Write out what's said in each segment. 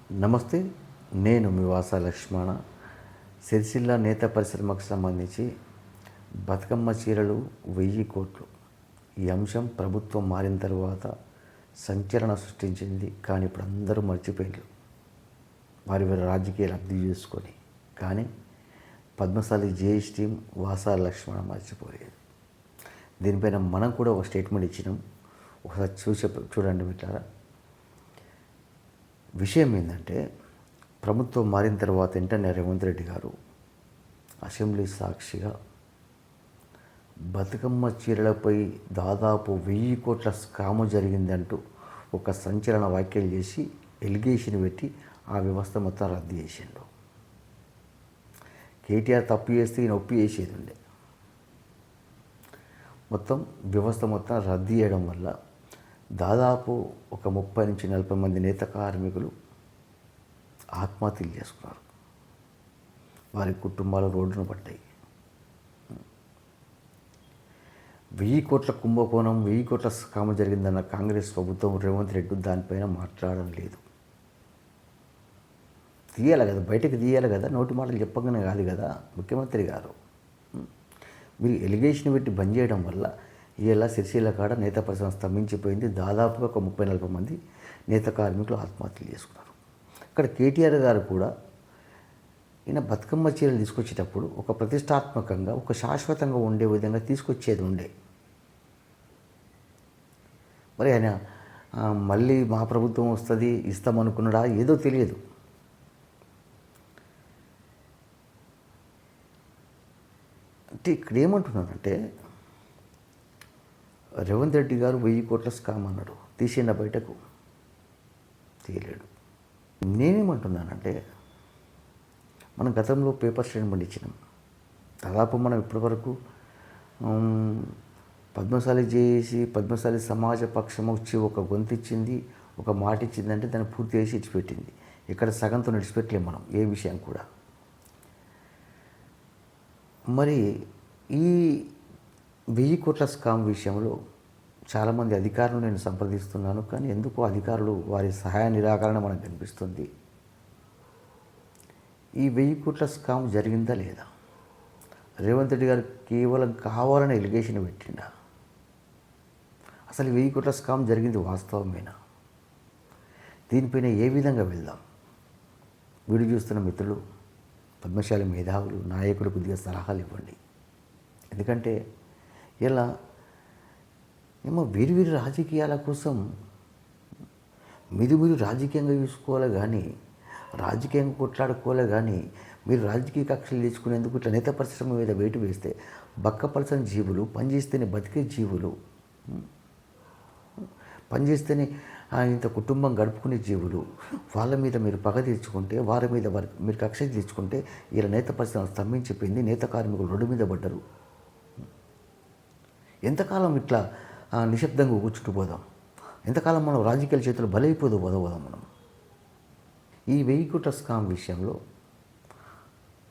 నమస్తే, నేను మీ వాస లక్ష్మణ. సిరిసిల్ల నేత పరిశ్రమకు సంబంధించి బతుకమ్మ చీరలు 1000 కోట్లు. ఈ అంశం ప్రభుత్వం మారిన తర్వాత సంచలన సృష్టించింది. కానీ ఇప్పుడు అందరూ మర్చిపోయారు, వారి రాజకీయ లబ్ధి చేసుకొని. కానీ పద్మశాలి జేఏసీ టీం వాస లక్ష్మణ మర్చిపోలేదు. దీనిపైన మనం కూడా ఒక స్టేట్మెంట్ ఇచ్చినాం. ఒకసారి చూడండి మిత్రులారా. విషయం ఏంటంటే, ప్రభుత్వం మారిన తర్వాత వెంటనే రేవంత్ రెడ్డి గారు అసెంబ్లీ సాక్షిగా బతుకమ్మ చీరలపై దాదాపు 1000 కోట్ల స్కాము జరిగిందంటూ ఒక సంచలన వ్యాఖ్యలు చేసి ఎలిగేషన్ పెట్టి ఆ వ్యవస్థ మొత్తం రద్దు చేసిండు. కేటీఆర్ తప్పు చేస్తే ఈయన ఒప్పి చేసేది ఉండే. మొత్తం వ్యవస్థ మొత్తం రద్దు చేయడం వల్ల దాదాపు ఒక 30 నుంచి 40 మంది నేత కార్మికులు ఆత్మహత్యలు చేసుకున్నారు. వారి కుటుంబాలు రోడ్డును పడ్డాయి. 1000 కోట్ల కుంభకోణం, 1000 కోట్ల స్కామ్ జరిగిందన్న కాంగ్రెస్ ప్రభుత్వం, రేవంత్ రెడ్డి దానిపైన మాట్లాడడం లేదు. తీయాలి కదా, బయటకు తీయాలి కదా, నోటి మాటలు చెప్పగానే కాదు కదా ముఖ్యమంత్రి గారు. మీరు ఎలిగేషన్ పెట్టి బంద్ చేయడం వల్ల ఇలా సిరిసిల్ల కాడ నేత పరిశ్రమ స్తంభించిపోయింది. దాదాపుగా ఒక 30-40 మంది నేత కార్మికులు ఆత్మహత్యలు చేసుకున్నారు. ఇక్కడ కేటీఆర్ గారు కూడా ఈయన బతుకమ్మ చీరలు తీసుకొచ్చేటప్పుడు ఒక ప్రతిష్టాత్మకంగా, ఒక శాశ్వతంగా ఉండే విధంగా తీసుకొచ్చేది ఉండే. మరి ఆయన మళ్ళీ మా ప్రభుత్వం వస్తుంది ఇస్తామనుకున్నాడా ఏదో తెలియదు. అంటే ఇక్కడ ఏమంటున్నానంటే, రేవంత్ రెడ్డి గారు 1000 కోట్ల స్కామ్ అన్నాడు, తీసిండ బయటకు తీయలేడు. నేనేమంటున్నానంటే, మనం గతంలో పేపర్ స్టేట్మెంట్ ఇచ్చినాం. దాదాపు మనం ఇప్పటివరకు పద్మశాలి జేఏసీ, పద్మశాలి సమాజ పక్షం వచ్చి ఒక గొంతు ఇచ్చింది, ఒక మాట ఇచ్చిందంటే దాన్ని పూర్తి చేసి ఇచ్చిపెట్టింది. ఇక్కడ సగంతో నడిచిపెట్టలేం మనం ఏ విషయం కూడా. మరి ఈ 1000 కోట్ల స్కామ్ విషయంలో చాలామంది అధికారులు నేను సంప్రదిస్తున్నాను, కానీ ఎందుకో అధికారులు వారి సహాయ నిరాకరణ మనకు కనిపిస్తుంది. ఈ 1000 కోట్ల స్కామ్ జరిగిందా లేదా? రేవంత్ రెడ్డి గారు కేవలం కావాలని ఎలిగేషన్ పెట్టిండా? అసలు 1000 కోట్ల స్కామ్ జరిగింది వాస్తవమేనా? దీనిపైన ఏ విధంగా వెళ్దాం? వీడియో చూస్తున్న మిత్రులు, పద్మశాలి మేధావులు, నాయకులు కొద్దిగా సలహాలు ఇవ్వండి. ఎందుకంటే ఇలా ఏమో వీరి రాజకీయాల కోసం మీరు రాజకీయంగా చూసుకోవాలి, కానీ రాజకీయంగా కొట్లాడుకోవాలి. కానీ మీరు రాజకీయ కక్షలు తెచ్చుకునేందుకు ఇట్లా నేత పరిశ్రమ మీద వేటు వేస్తే బక్కపలసని జీవులు, పనిచేస్తేనే బతికే జీవులు, పనిచేస్తేనే ఇంత కుటుంబం గడుపుకునే జీవులు, వాళ్ళ మీద మీరు పగ తీర్చుకుంటే, వారి మీద మీరు కక్ష తీర్చుకుంటే ఇలా నేత పరిశ్రమ స్తంభించిపోయింది. నేత కార్మికులు రోడ్డు మీద పడ్డారు. ఎంతకాలం ఇట్లా నిశ్శబ్దంగా కూర్చుంటుపోదాం? ఎంతకాలం మనం రాజకీయాల చేతులు బలైపోదాం మనం? ఈ 1000 కోట్ల స్కామ్ విషయంలో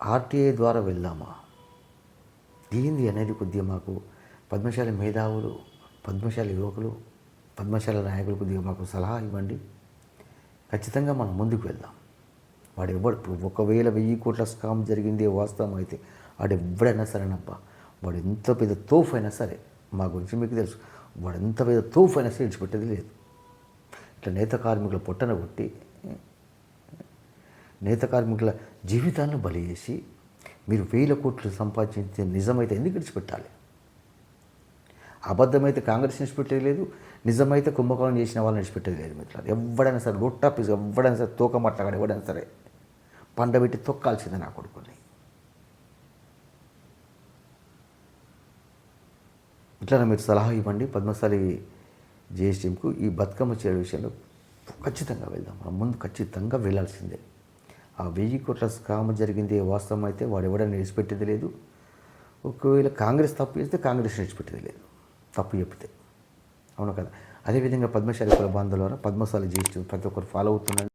ఆర్టీఐ ద్వారా వెళ్దామా ఏంది అనేది కొద్దిగా మాకు పద్మశాలి మేధావులు, పద్మశాలి యువకులు, పద్మశాలి నాయకులు కొద్దిగా మాకు సలహా ఇవ్వండి. ఖచ్చితంగా మనం ముందుకు వెళ్దాం. వాడు ఎవడు ఒకవేళ 1000 కోట్ల స్కామ్ జరిగింది వాస్తవం అయితే వాడు ఎవడైనా సరేనబ్బా, వాడు ఎంత పెద్ద తోఫ్ అయినా సరే, మా గురించి మీకు తెలుసు, వాడు ఎంత పెద్ద తోఫ్ అయినా సరే విడిచిపెట్టేది లేదు. ఇట్లా నేత కార్మికుల పొట్టన కొట్టి, నేత కార్మికుల జీవితాలను బలి చేసి మీరు 1000 కోట్లు సంపాదించే నిజమైతే ఎందుకు విడిచిపెట్టాలి? అబద్ధమైతే కాంగ్రెస్ విడిచిపెట్టేది లేదు, నిజమైతే కుంభకోణం చేసిన వాళ్ళని విడిచిపెట్టేది లేదు. మిత్రులు ఎవడైనా సరే రొట్టా పీసు, ఎవడైనా సరే తోక మట్టగాడు, ఎవడైనా సరే పండబెట్టి తొక్కాల్సిందే నా కొడుకుని. ఇట్లా మీరు సలహా ఇవ్వండి. పద్మశాలి జేఏసీ టీంకు ఈ బతుకమ్మ చీరల విషయంలో ఖచ్చితంగా వెళ్దాం. మనం ముందు ఖచ్చితంగా వెళ్ళాల్సిందే. ఆ 1000 కోట్ల స్కామ్ జరిగింది వాస్తవం అయితే వాడు ఎవడైనా విడిచిపెట్టేది లేదు. ఒకవేళ కాంగ్రెస్ తప్పు చేస్తే కాంగ్రెస్ విడిచిపెట్టేది లేదు, తప్పు చెప్తే. అవును కదా? అదేవిధంగా పద్మశాలి కుల బాంధవులారా, పద్మశాలి జేఏసీ ప్రతి ఒక్కరు ఫాలో అవుతున్నాడు.